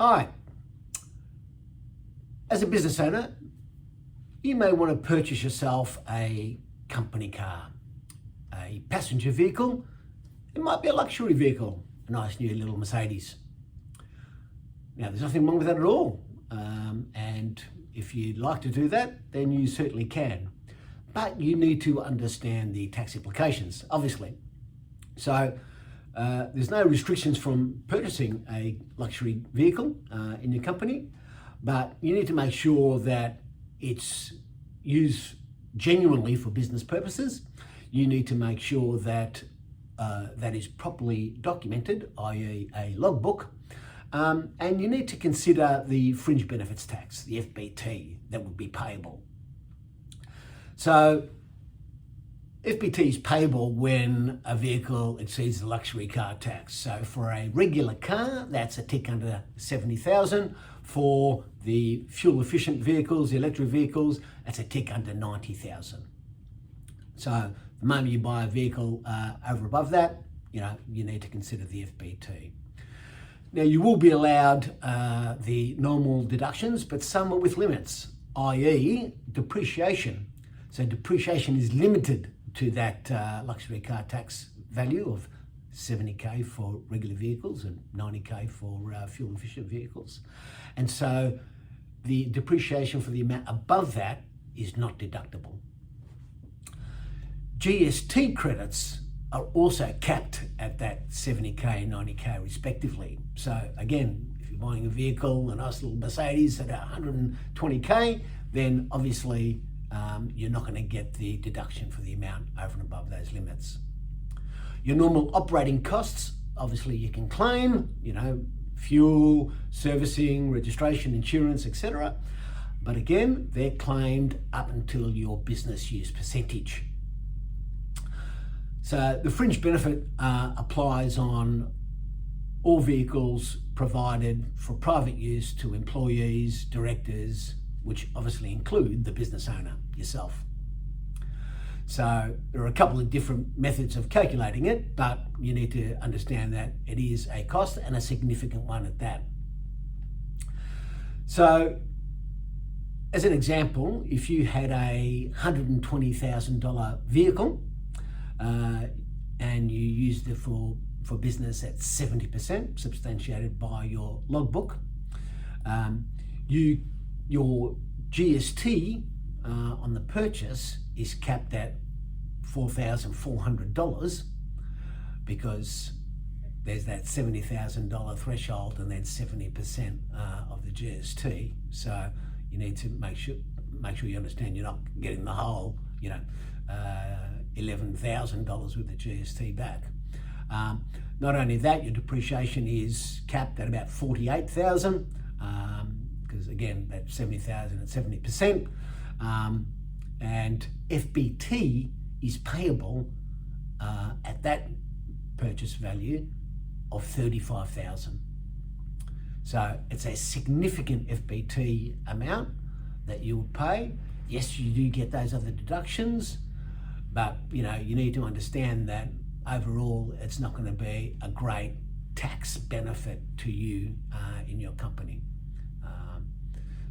Hi. As a business owner, you may want to purchase yourself a company car, a passenger vehicle. It might be a luxury vehicle, a nice new little Mercedes. Now, there's nothing wrong with that at all. And if you'd like to do that, then you certainly can. But you need to understand the tax implications, obviously. So there's no restrictions from purchasing a luxury vehicle in your company, but you need to make sure that it's used genuinely for business purposes. You need to make sure that that is properly documented, i.e. a logbook, and you need to consider the fringe benefits tax, the FBT, that would be payable. So FBT is payable when a vehicle exceeds the luxury car tax. So for a regular car, that's a tick under 70,000. For the fuel efficient vehicles, the electric vehicles, that's a tick under 90,000. So the moment you buy a vehicle over above that, you need to consider the FBT. Now, you will be allowed the normal deductions, but some are with limits, i.e. depreciation. So depreciation is limited to that luxury car tax value of 70k for regular vehicles and 90k for fuel efficient vehicles. And so the depreciation for the amount above that is not deductible. GST credits are also capped at that 70k and 90k respectively. So again, if you're buying a vehicle, a nice little Mercedes at 120k, then obviously you're not going to get the deduction for the amount over and above those limits. Your normal operating costs, obviously you can claim, fuel, servicing, registration, insurance, etc. But again, they're claimed up until your business use percentage. So the fringe benefit applies on all vehicles provided for private use to employees, directors, which obviously include the business owner, yourself. So there are a couple of different methods of calculating it, but you need to understand that it is a cost and a significant one at that. So as an example, if you had a $120,000 vehicle and you used it for business at 70%, substantiated by your logbook, your GST on the purchase is capped at $4,400 because there's that $70,000 threshold and then 70% of the GST. So you need to make sure you understand you're not getting the whole, $11,000 with the GST back. Not only that, your depreciation is capped at about $48,000 because again, that's 70,000 at 70%. And FBT is payable at that purchase value of $35,000. So it's a significant FBT amount that you'll pay. Yes, you do get those other deductions, but you need to understand that overall it's not going to be a great tax benefit to you in your company.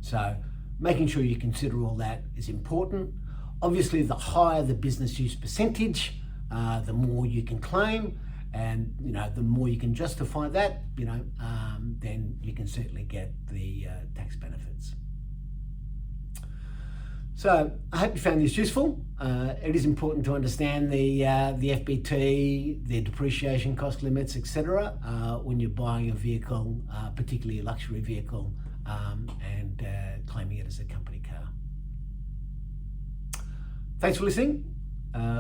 So making sure you consider all that is important. Obviously, the higher the business use percentage, the more you can claim, and the more you can justify that, then you can certainly get the tax benefits. So I hope you found this useful. It is important to understand the FBT, the depreciation cost limits, etc. When you're buying a vehicle, particularly a luxury vehicle, and claiming it as a company car. Thanks for listening.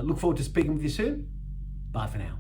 Look forward to speaking with you soon. Bye for now.